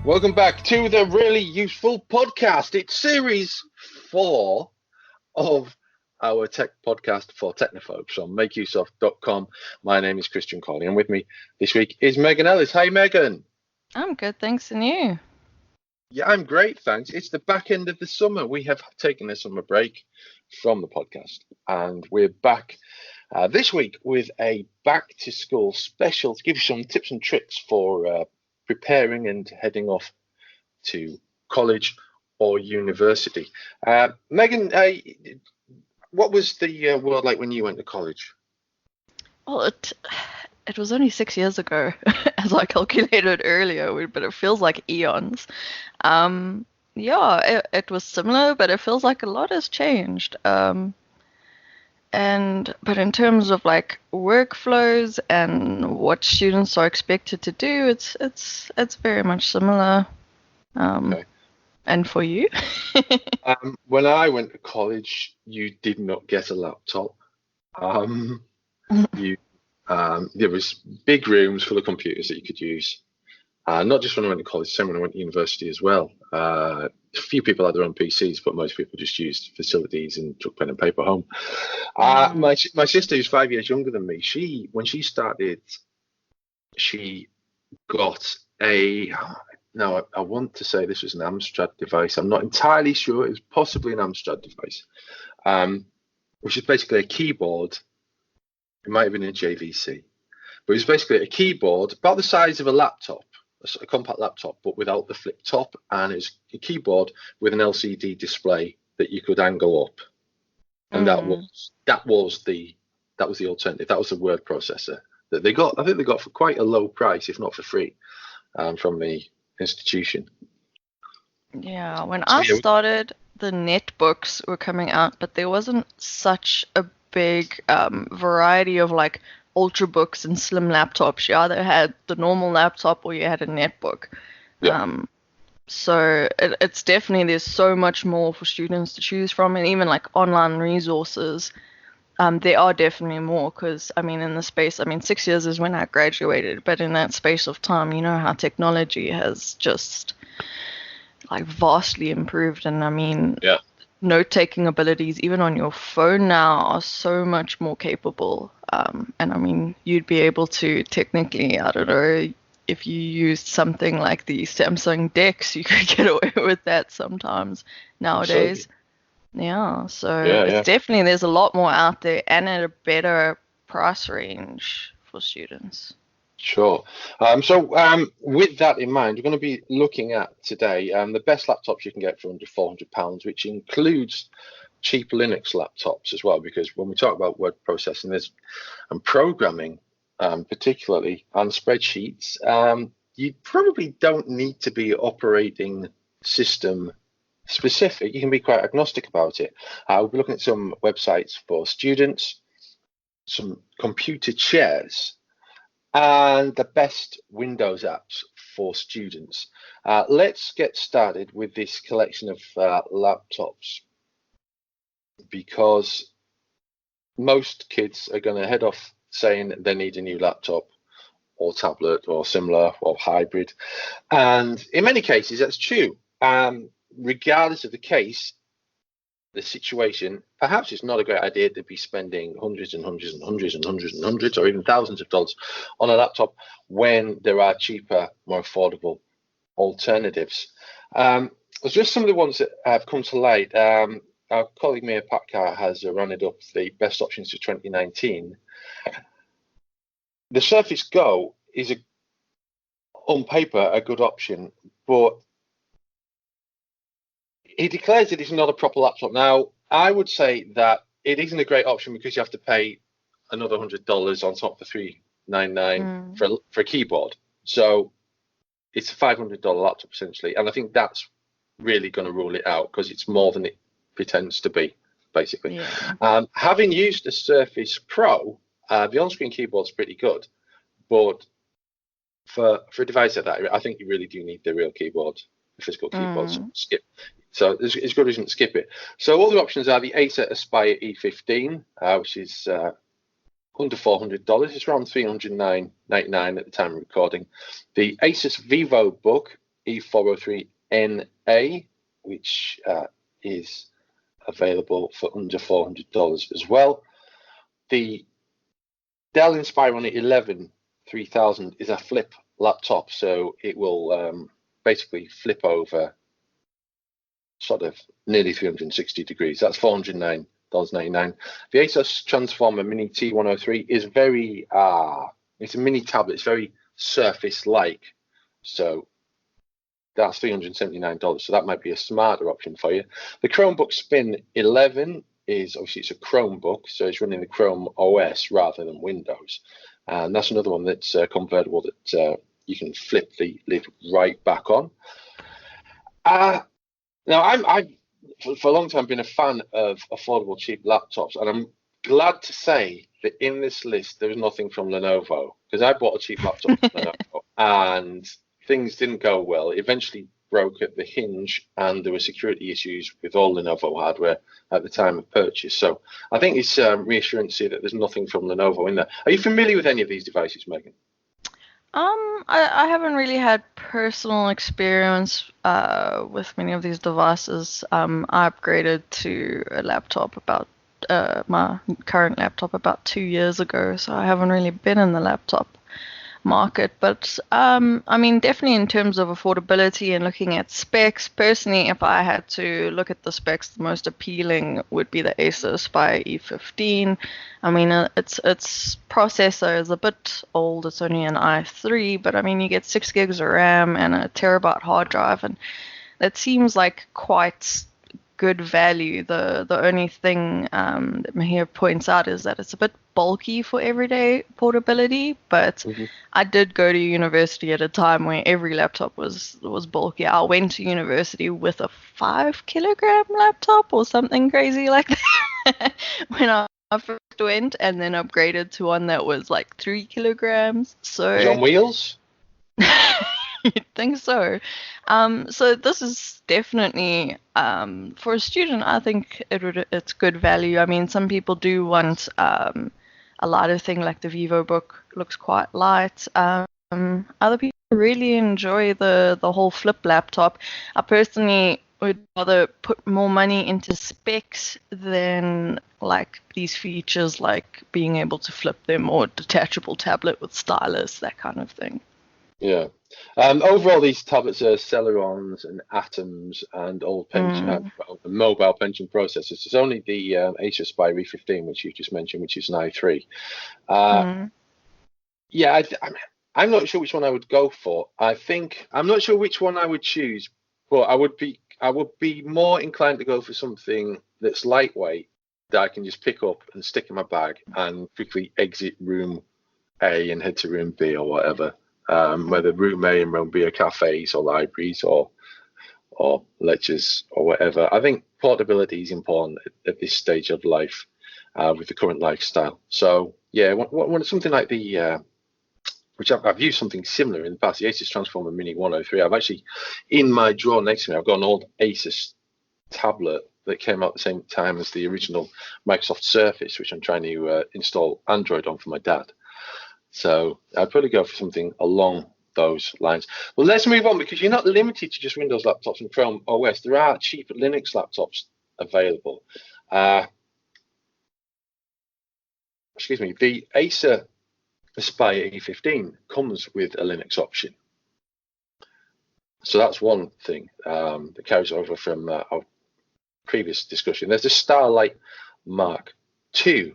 Welcome back to the Really Useful Podcast. It's series 4 of our tech podcast for technophobes on makeuseof.com. My name is Christian Colley, and with me this week is Megan Ellis. Hey, Megan. I'm good, thanks, and you? Yeah, I'm great, thanks. It's the back end of the summer. We have taken a summer break from the podcast, and we're back this week with a back-to-school special to give you some tips and tricks for preparing and heading off to college or university. Megan, what was the world like when you went to college? Well, it was only 6 years ago, as I calculated earlier, but it feels like eons. Yeah, it was similar, but it feels like a lot has changed. But in terms of like workflows and what students are expected to do, it's very much similar. Okay. And for you? When I went to college, you did not get a laptop. There was big rooms full of computers that you could use. Not just when I went to college, same when I went to university as well. A few people had their own PCs, but most people just used facilities and took pen and paper home. My sister, who's 5 years younger than me, when she started, she got now I want to say this was an Amstrad device. I'm not entirely sure. It was possibly an Amstrad device, which is basically a keyboard. It might have been a JVC, but it was basically a keyboard about the size of a laptop, a compact laptop, but without the flip top, and it was a keyboard with an LCD display that you could angle up, and that was the alternative. That was the word processor that they got. I think they got for quite a low price, if not for free, from the institution. Yeah, when I started, the netbooks were coming out, but there wasn't such a big variety of like ultrabooks and slim laptops. You either had the normal laptop or you had a netbook. Yeah. So it's definitely, there's so much more for students to choose from, and even like online resources. There are definitely more because, in the space, 6 years is when I graduated, but in that space of time, you know how technology has just like vastly improved. And yeah. Note-taking abilities, even on your phone now, are so much more capable. And you'd be able to technically, I don't know, if you used something like the Samsung DeX, you could get away with that sometimes nowadays. Absolutely. Yeah, so it's definitely, there's a lot more out there and at a better price range for students. Sure. So with that in mind, we're going to be looking at today the best laptops you can get for under £400, which includes cheap Linux laptops as well, because when we talk about word processing and programming, particularly on spreadsheets, you probably don't need to be operating system specific. You can be quite agnostic about it. We'll be looking at some websites for students, some computer chairs, and the best Windows apps for students. Let's get started with this collection of laptops, because most kids are going to head off saying they need a new laptop or tablet or similar or hybrid. And in many cases, that's true. Regardless of the case, the situation, perhaps it's not a great idea to be spending hundreds and hundreds and hundreds and hundreds and hundreds or even thousands of dollars on a laptop when there are cheaper, more affordable alternatives. There's just some of the ones that have come to light. Our colleague Mia Patkar has rounded up the best options for 2019. The Surface Go is, on paper, a good option, but he declares that it's not a proper laptop. Now, I would say that it isn't a great option because you have to pay another $100 on top of the $399 for a keyboard. So it's a $500 laptop essentially, and I think that's really going to rule it out because it's more than it pretends to be, basically. Yeah. Having used the Surface Pro, the on-screen keyboard's pretty good, but for a device like that, I think you really do need the real keyboard, the physical keyboard. So there's good reason to skip it. So all the options are the Acer Aspire E15, which is under $400. It's around $309.99 at the time of recording. The Asus VivoBook E403NA, which is available for under $400 as well. The Dell Inspiron 11 3000 is a flip laptop, so it will basically flip over sort of nearly 360 degrees. That's $409.99. The Asus Transformer Mini T103 is very, it's a mini tablet. It's very Surface-like, so that's $379. So that might be a smarter option for you. The Chromebook Spin 11 is obviously it's a Chromebook, so it's running the Chrome OS rather than Windows, and that's another one that's convertible that you can flip the lid right back on. Now I've for a long time been a fan of affordable cheap laptops, and I'm glad to say that in this list there is nothing from Lenovo, because I bought a cheap laptop from Lenovo and things didn't go well. It eventually broke at the hinge, and there were security issues with all Lenovo hardware at the time of purchase. So I think it's reassuring to see that there's nothing from Lenovo in there. Are you familiar with any of these devices, Megan? I haven't really had personal experience with many of these devices. I upgraded to a laptop about my current laptop about 2 years ago, so I haven't really been in the laptop market. But I mean, definitely in terms of affordability and looking at specs, personally, if I had to look at the specs, the most appealing would be the Acer Aspire E15. I mean, its processor is a bit old. It's only an i3, but I mean, you get 6 gigs of RAM and a terabyte hard drive, and that seems like quite good value. The only thing that Mahir points out is that it's a bit bulky for everyday portability, but I did go to university at a time where every laptop was bulky. I went to university with a 5 kilogram laptop or something crazy like that when I first went, and then upgraded to one that was like 3 kilograms. So Is it on wheels? You'd think so. So this is definitely for a student. I think it's good value. I mean, some people do want a lighter thing, like the VivoBook looks quite light. Other people really enjoy the whole flip laptop. I personally would rather put more money into specs than like these features, like being able to flip them or detachable tablet with stylus, that kind of thing. Yeah. Overall, these tablets are Celerons and Atoms and old mobile pension processors. It's only the Acer Aspire E15, which you just mentioned, which is an i3. Yeah, I'm not sure which one I would go for. I'm not sure which one I would choose, but I would be more inclined to go for something that's lightweight, that I can just pick up and stick in my bag and quickly exit room A and head to room B or whatever. Whether room A and room B are cafes or libraries or lectures or whatever. I think portability is important at this stage of life with the current lifestyle. So yeah, when something like the which I've used something similar in the past, the Asus Transformer Mini 103. I've actually, in my drawer next to me, I've got an old Asus tablet that came out at the same time as the original Microsoft Surface, which I'm trying to install Android on for my dad. So I'd probably go for something along those lines. Well, let's move on, because you're not limited to just Windows laptops and Chrome OS. There are cheap Linux laptops available. Excuse me, the Acer Aspire E15 comes with a Linux option. So that's one thing that carries over from our previous discussion. There's the Starlight Mark II,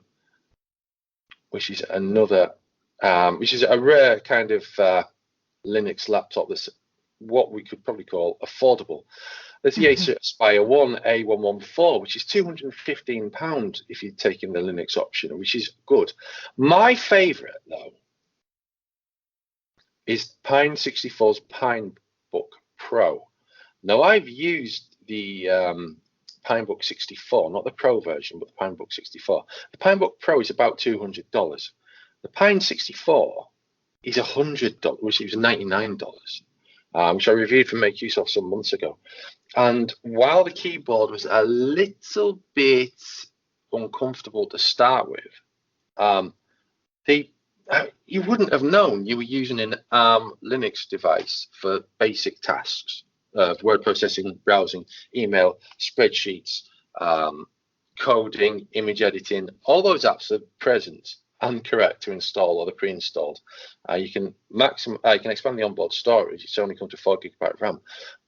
which is another which is a rare kind of Linux laptop that's what we could probably call affordable. There's the Acer Aspire 1A114, which is £215 if you take in the Linux option, which is good. My favourite, though, is Pine64's Pinebook Pro. Now, I've used the Pinebook 64, not the Pro version, but the Pinebook 64. The Pinebook Pro is about $200. The Pine 64 is $100, which is $99, which I reviewed for Make Use of some months ago. And while the keyboard was a little bit uncomfortable to start with, the You wouldn't have known you were using an ARM Linux device for basic tasks of word processing, browsing, email, spreadsheets, coding, image editing. All those apps are present and correct to install or they're pre-installed. You can expand the onboard storage. It's only come to 4 GB RAM.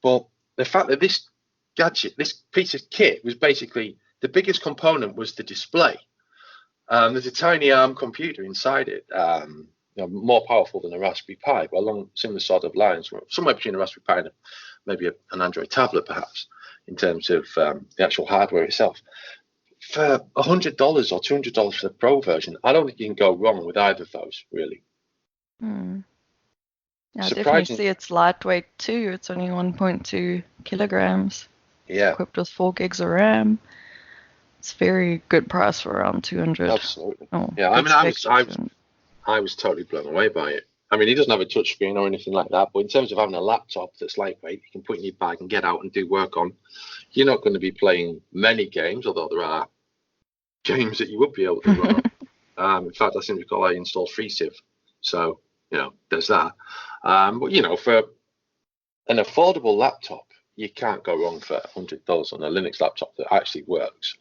But the fact that this gadget, this piece of kit, was basically the biggest component was the display. There's a tiny ARM computer inside it, more powerful than a Raspberry Pi, but along similar sort of lines, somewhere between a Raspberry Pi and maybe an Android tablet, perhaps, in terms of the actual hardware itself. For $100 or $200 for the Pro version, I don't think you can go wrong with either of those, really. Yeah, I definitely see it's lightweight too. It's only 1.2 kilograms. Yeah. Equipped with 4 gigs of RAM. It's very good price for around 200. Absolutely. Yeah, I mean, I was totally blown away by it. I mean, he doesn't have a touchscreen or anything like that, but in terms of having a laptop that's lightweight, you can put in your bag and get out and do work on. You're not going to be playing many games, although there are games that you would be able to run on. In fact, I seem to recall I installed FreeCiv, so there's that. But for an affordable laptop, you can't go wrong for $100 on a Linux laptop that actually works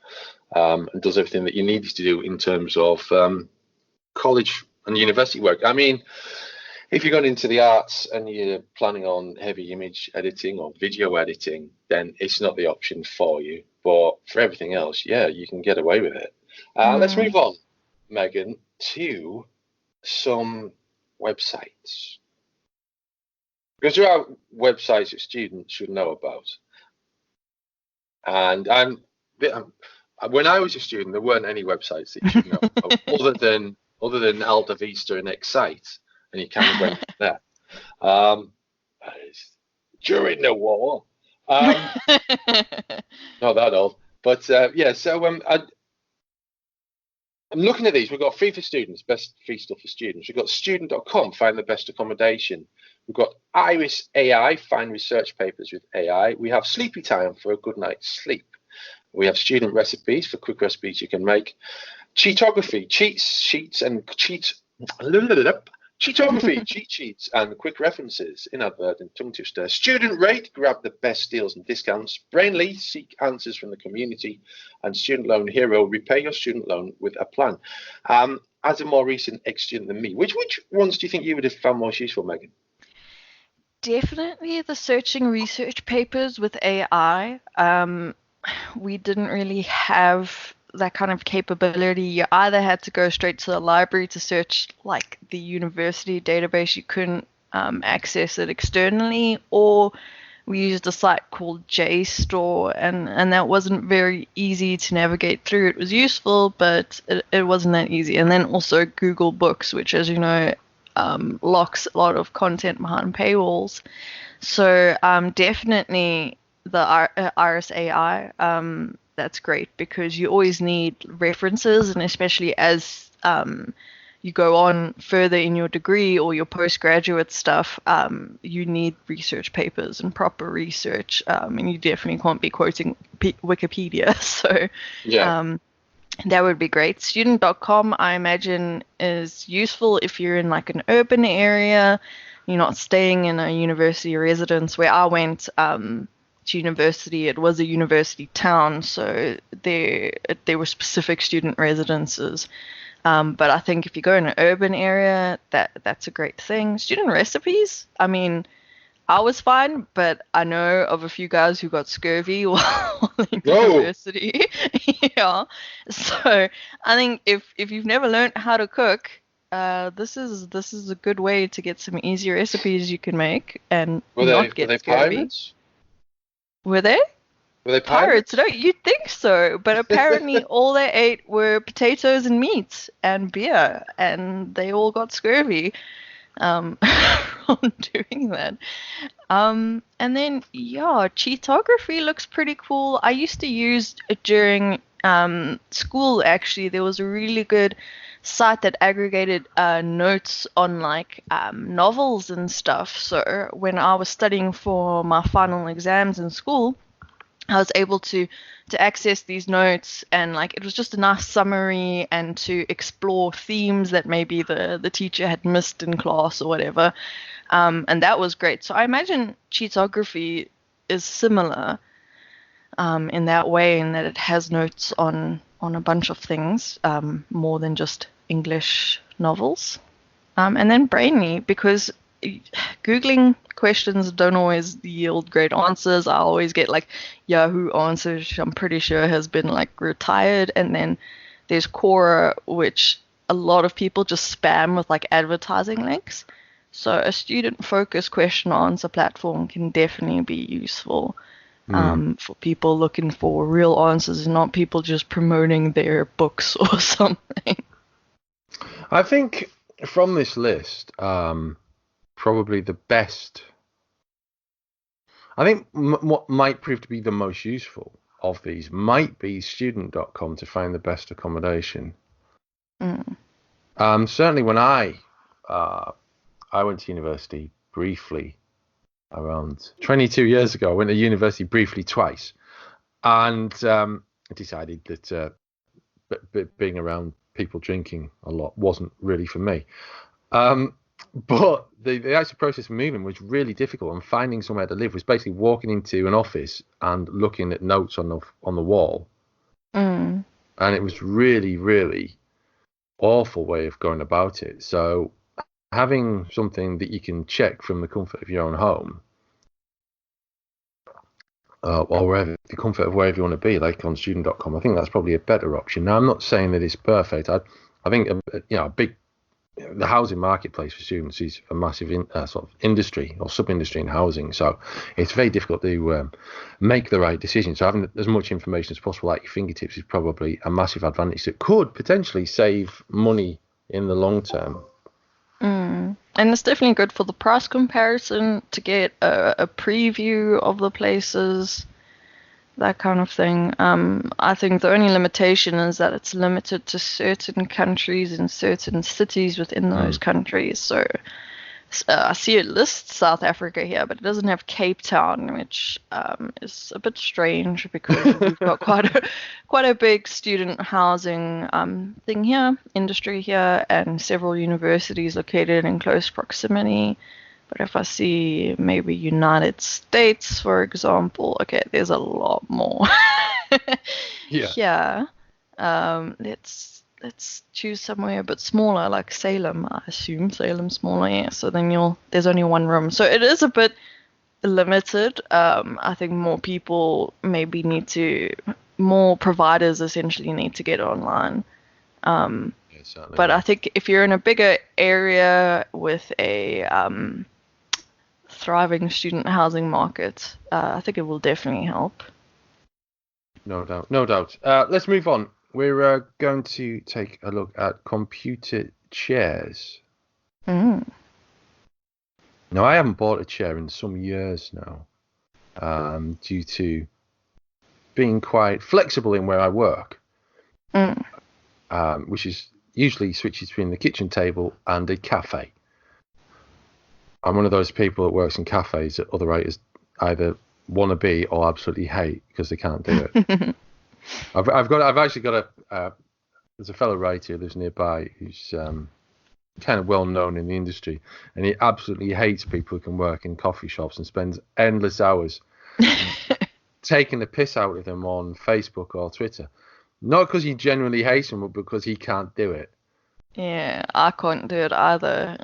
and does everything that you need to do in terms of college and university work. I mean, if you're going into the arts and you're planning on heavy image editing or video editing, then it's not the option for you. But for everything else, yeah, you can get away with it. Let's move on, Megan, to some websites. Because there are websites that students should know about. And when I was a student, there weren't any websites that you should know about, other than Alta Vista and Excite, and you kind of went there. During the war. Not that old. But so I'm looking at these. We've got free for students, best free stuff for students. We've got student.com, find the best accommodation. We've got Iris AI, find research papers with AI. We have Sleepy Time for a good night's sleep. We have student recipes for quick recipes you can make. Cheatography, cheat sheets and Cheatography, cheat sheets and quick references, inadvertent tongue twister. Student Rate, grab the best deals and discounts. Brainly, seek answers from the community. And Student Loan Hero, repay your student loan with a plan. As a more recent ex-student than me, which ones do you think you would have found most useful, Megan? Definitely the searching research papers with AI. We didn't really have that kind of capability. You either had to go straight to the library to search like the university database. You couldn't access it externally, or we used a site called JSTOR, and that wasn't very easy to navigate through. It was useful, but it wasn't that easy. And then also Google Books, which, as you know, locks a lot of content behind paywalls. So definitely the Iris AI, that's great, because you always need references, and especially as you go on further in your degree or your postgraduate stuff, you need research papers and proper research, and you definitely can't be quoting Wikipedia. So that would be great. Student.com, I imagine, is useful if you're in like an urban area, you're not staying in a university residence. Where I went to university, it was a university town, so there were specific student residences. But I think if you go in an urban area, that's a great thing. Student recipes, I mean, I was fine, but I know of a few guys who got scurvy while in university. Yeah. So I think if you've never learned how to cook, this is a good way to get some easy recipes you can make and not get scurvy. Pirates? Were they? Were they pirates? No, you'd think so, but apparently all they ate were potatoes and meat and beer, and they all got scurvy from doing that. And then cheatography looks pretty cool. I used to use it during school. Actually, there was a really good site that aggregated notes on like novels and stuff. So when I was studying for my final exams in school, I was able to access these notes, and like it was just a nice summary, and to explore themes that maybe the teacher had missed in class or whatever. And that was great. So I imagine Cheatography is similar in that way, in that it has notes on a bunch of things, more than just English novels. And then Brainly, because Googling questions don't always yield great answers. I always get like Yahoo Answers, which I'm pretty sure has been like retired. And then there's Quora, which a lot of people just spam with like advertising links. So a student-focused question answer platform can definitely be useful for people looking for real answers and not people just promoting their books or something. I think from this list, probably the best, I think what might prove to be the most useful of these might be student.com to find the best accommodation. Certainly when I went to university briefly around 22 years ago. I went to university briefly twice, and I decided that being around people drinking a lot wasn't really for me. But the actual process of moving was really difficult, and finding somewhere to live was basically walking into an office and looking at notes on the wall. And it was really, really awful way of going about it. So having something that you can check from the comfort of your own home, or wherever, the comfort of wherever you want to be, like on student.com, I think that's probably a better option. Now, I'm not saying that it's perfect. I think the housing marketplace for students is a massive sort of industry or sub-industry in housing, so it's very difficult to make the right decision. So having as much information as possible at your fingertips is probably a massive advantage that could potentially save money in the long term. And it's definitely good for the price comparison, to get a preview of the places, that kind of thing. I think the only limitation is that it's limited to certain countries and certain cities within those countries. So I see it lists South Africa here, but it doesn't have Cape Town, which is a bit strange because we've got quite a big student housing thing here, industry here, and several universities located in close proximity. But if I see maybe United States, for example, okay, there's a lot more. Yeah. Let's choose somewhere a bit smaller, like Salem. I assume Salem's smaller, yeah. So then there's only one room, so it is a bit limited. I think more providers essentially need to get online. But I think if you're in a bigger area with a thriving student housing market, I think it will definitely help. No doubt. Let's move on. We're going to take a look at computer chairs. Now, I haven't bought a chair in some years now, due to being quite flexible in where I work, which is usually switches between the kitchen table and a cafe. I'm one of those people that works in cafes that other writers either want to be or absolutely hate because they can't do it. I've actually got there's a fellow writer who lives nearby who's kind of well known in the industry, and he absolutely hates people who can work in coffee shops and spends endless hours taking the piss out of them on Facebook or Twitter. Not because he genuinely hates them, but because he can't do it. Yeah, I can't do it either.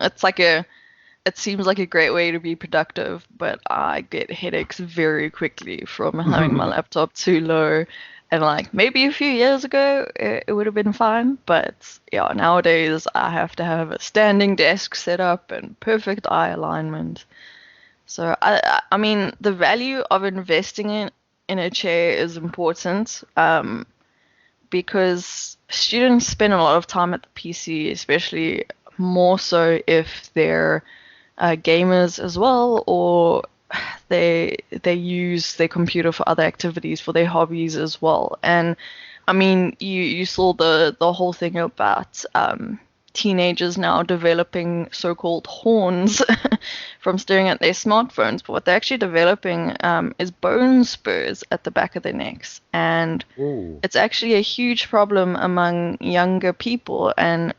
It seems like a great way to be productive, but I get headaches very quickly from having my laptop too low. And like maybe a few years ago, it would have been fine. But yeah, nowadays I have to have a standing desk set up and perfect eye alignment. So I mean, the value of investing in a chair is important, because students spend a lot of time at the PC, especially more so if they're gamers as well, or they use their computer for other activities, for their hobbies as well. And I mean, you saw the whole thing about teenagers now developing so-called horns from staring at their smartphones. But what they're actually developing is bone spurs at the back of their necks. And Ooh. it's actually a huge problem among younger people. And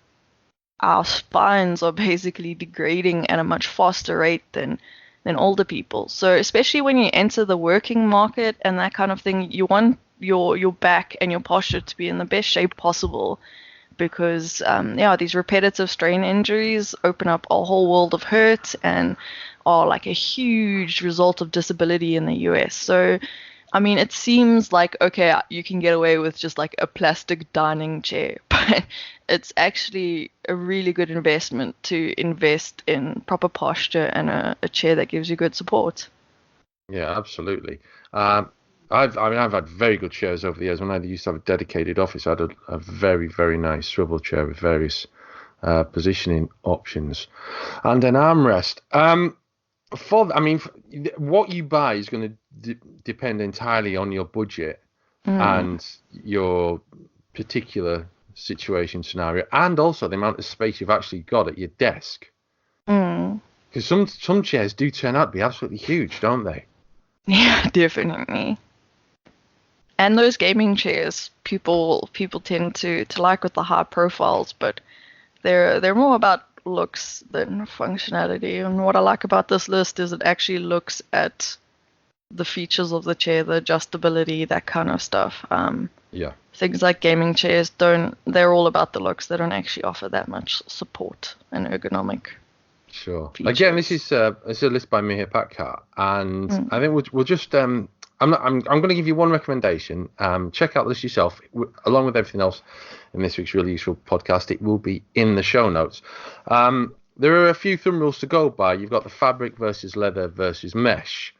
our spines are basically degrading at a much faster rate than older people. So especially when you enter the working market and that kind of thing, you want your back and your posture to be in the best shape possible, because these repetitive strain injuries open up a whole world of hurt and are like a huge result of disability in the US. So I mean, it seems like, okay, you can get away with just like a plastic dining chair, but it's actually a really good investment to invest in proper posture and a chair that gives you good support. Yeah, absolutely. I've had very good chairs over the years. When I used to have a dedicated office, I had a very, very nice swivel chair with various positioning options and an armrest. What you buy is going to depend entirely on your budget and your particular situation scenario, and also the amount of space you've actually got at your desk. Because some chairs do turn out to be absolutely huge, don't they? Yeah, definitely. And those gaming chairs, people tend to like with the high profiles, but they're more about looks than functionality. And what I like about this list is it actually looks at the features of the chair, the adjustability, that kind of stuff. Yeah. Things like gaming chairs they're all about the looks. They don't actually offer that much support and ergonomic. Sure. Features. Again, this is a list by Mihir Patkar, and I think we'll just I'm going to give you one recommendation. Check out this yourself, along with everything else in this week's Really Useful podcast. It will be in the show notes. There are a few thumb rules to go by. You've got the fabric versus leather versus mesh.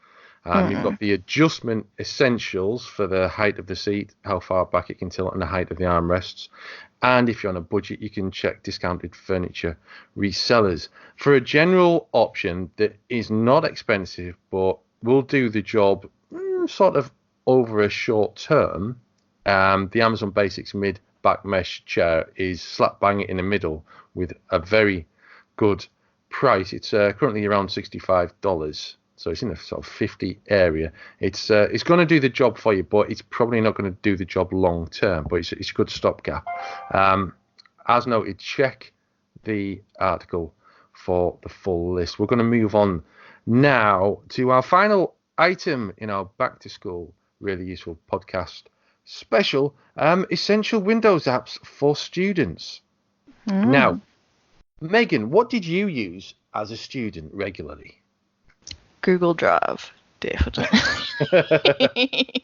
You've got the adjustment essentials for the height of the seat, how far back it can tilt, and the height of the armrests. And if you're on a budget, you can check discounted furniture resellers. For a general option that is not expensive but will do the job sort of over a short term, the Amazon Basics mid back mesh chair is slap bang in the middle with a very good price. It's currently around $65. So it's in the sort of 50 area. It's going to do the job for you, but it's probably not going to do the job long term. But it's a good stopgap. As noted, check the article for the full list. We're going to move on now to our final item in our Back to School Really Useful podcast special, essential Windows apps for students. Now, Megan, what did you use as a student regularly? Google Drive, definitely.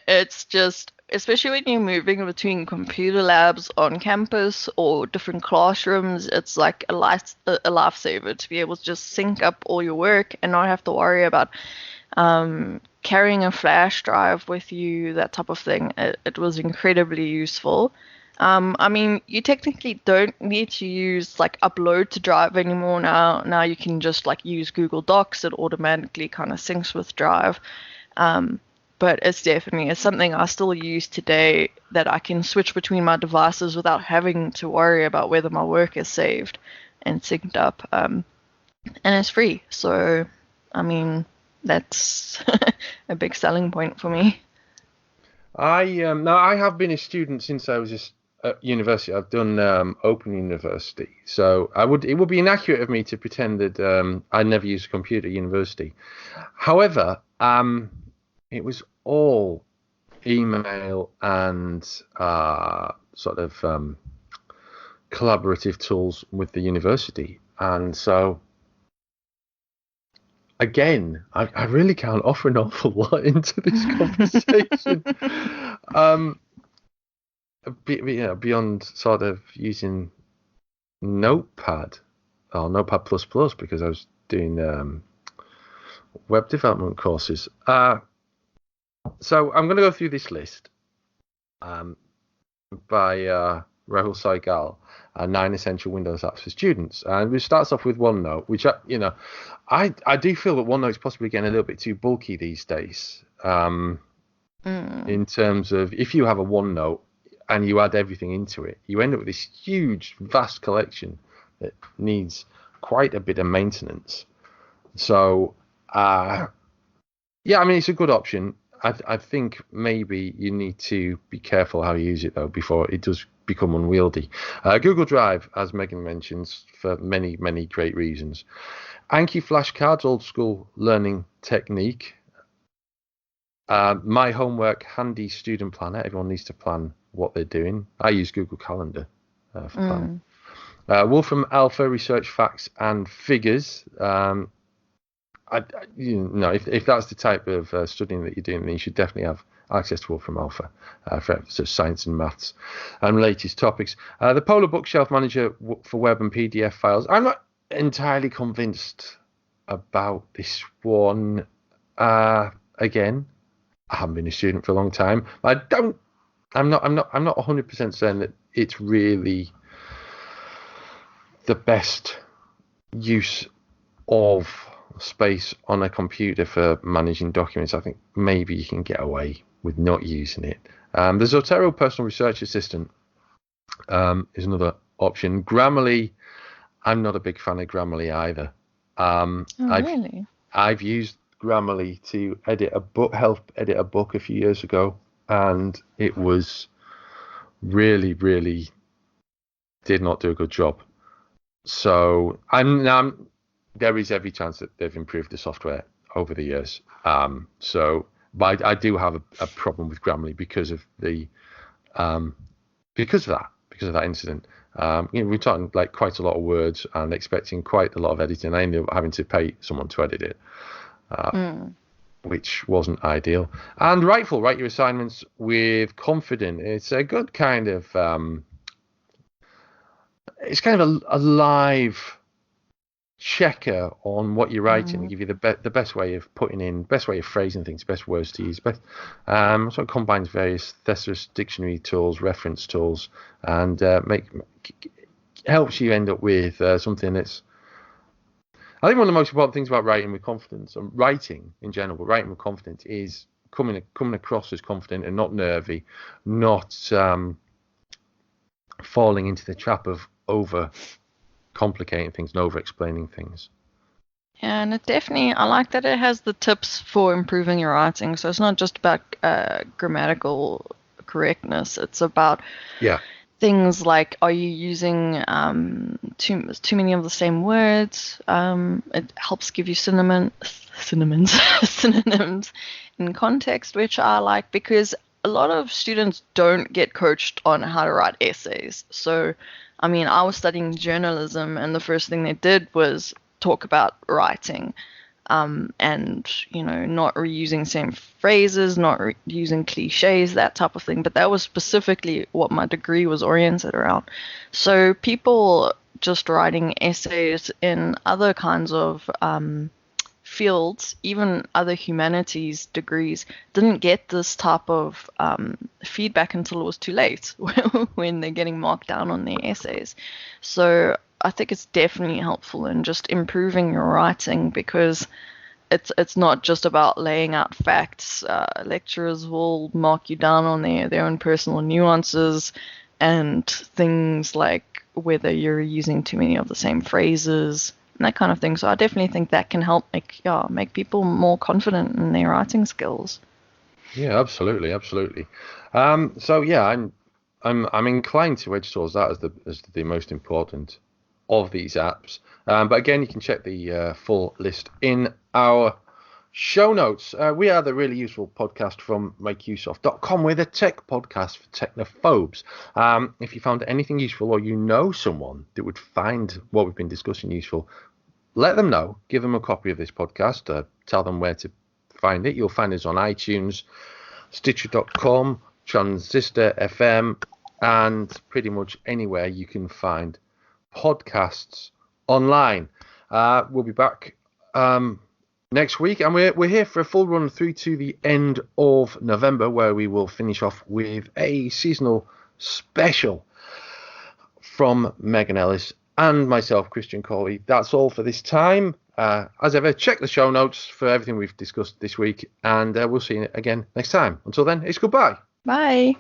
It's just, especially when you're moving between computer labs on campus or different classrooms, it's like a lifesaver to be able to just sync up all your work and not have to worry about carrying a flash drive with you, that type of thing. It was incredibly useful. I mean, you technically don't need to use like upload to Drive anymore now. Now you can just like use Google Docs. It automatically kind of syncs with Drive. But it's something I still use today, that I can switch between my devices without having to worry about whether my work is saved and synced up. And it's free. So, I mean, that's a big selling point for me. I have been a student since I was at university. I've done Open University, so it would be inaccurate of me to pretend that I never used a computer at university. However, it was all email and sort of collaborative tools with the university, and so again, I really can't offer an awful lot into this conversation. Beyond sort of using Notepad or Notepad++, because I was doing web development courses. So I'm going to go through this list by Rahul Saigal, 9 essential Windows apps for students. And it starts off with OneNote, which I do feel that OneNote is possibly getting a little bit too bulky these days. In terms of, if you have a OneNote, and you add everything into it, you end up with this huge, vast collection that needs quite a bit of maintenance. So, yeah, I mean, it's a good option. I think maybe you need to be careful how you use it, though, before it does become unwieldy. Google Drive, as Megan mentions, for many, many great reasons. Anki flashcards, old school learning technique. My Homework handy student planner. Everyone needs to plan what they're doing. I use Google Calendar for planning. Wolfram Alpha, research facts and figures. If that's the type of studying that you're doing, then you should definitely have access to Wolfram Alpha for science and maths and latest topics. The Polar Bookshelf Manager for web and PDF files. I'm not entirely convinced about this one. Again, I haven't been a student for a long time. I'm not 100% certain that it's really the best use of space on a computer for managing documents. I think maybe you can get away with not using it. The Zotero Personal Research Assistant is another option. Grammarly, I'm not a big fan of Grammarly either. Really? I've used Grammarly to help edit a book a few years ago, and it was really, really did not do a good job. So there is every chance that they've improved the software over the years. But I do have a problem with Grammarly because of that incident. We're talking like quite a lot of words and expecting quite a lot of editing. I ended up having to pay someone to edit it, which wasn't ideal. And write your assignments with Confident. It's a good kind of it's kind of a live checker on what you're writing, give you the best way of phrasing things, best words to use. So it combines various thesaurus, dictionary tools, reference tools, and helps you end up with something that's. I think one of the most important things about writing with confidence, and writing in general, but writing with confidence, is coming across as confident and not nervy, not falling into the trap of over complicating things and over explaining things. Yeah, and I like that it has the tips for improving your writing. So it's not just about grammatical correctness. It's about things like, are you using too many of the same words? It helps give you synonyms in context, which I like, because a lot of students don't get coached on how to write essays. So I mean, I was studying journalism, and the first thing they did was talk about writing, and not reusing same phrases, not using cliches, that type of thing. But that was specifically what my degree was oriented around. So people just writing essays in other kinds of fields, even other humanities degrees, didn't get this type of feedback until it was too late when they're getting marked down on their essays. So I think it's definitely helpful in just improving your writing, because it's not just about laying out facts. Lecturers will mark you down on their own personal nuances and things like whether you're using too many of the same phrases, that kind of thing. So I definitely think that can help make people more confident in their writing skills. Yeah, absolutely. So yeah, I'm inclined to edge towards that as the most important of these apps. But again, you can check the full list in our show notes. We are the Really Useful Podcast from makeuseof.com. We're the tech podcast for technophobes. If you found anything useful, or you know someone that would find what we've been discussing useful, let them know. Give them a copy of this podcast. Tell them where to find it. You'll find us on iTunes, Stitcher.com, Transistor FM, and pretty much anywhere you can find podcasts online. We'll be back next week, and we're here for a full run through to the end of November, where we will finish off with a seasonal special from Megan Ellis and myself, Christian Cawley. That's all for this time. As ever, check the show notes for everything we've discussed this week, and we'll see you again next time. Until then, it's goodbye. Bye.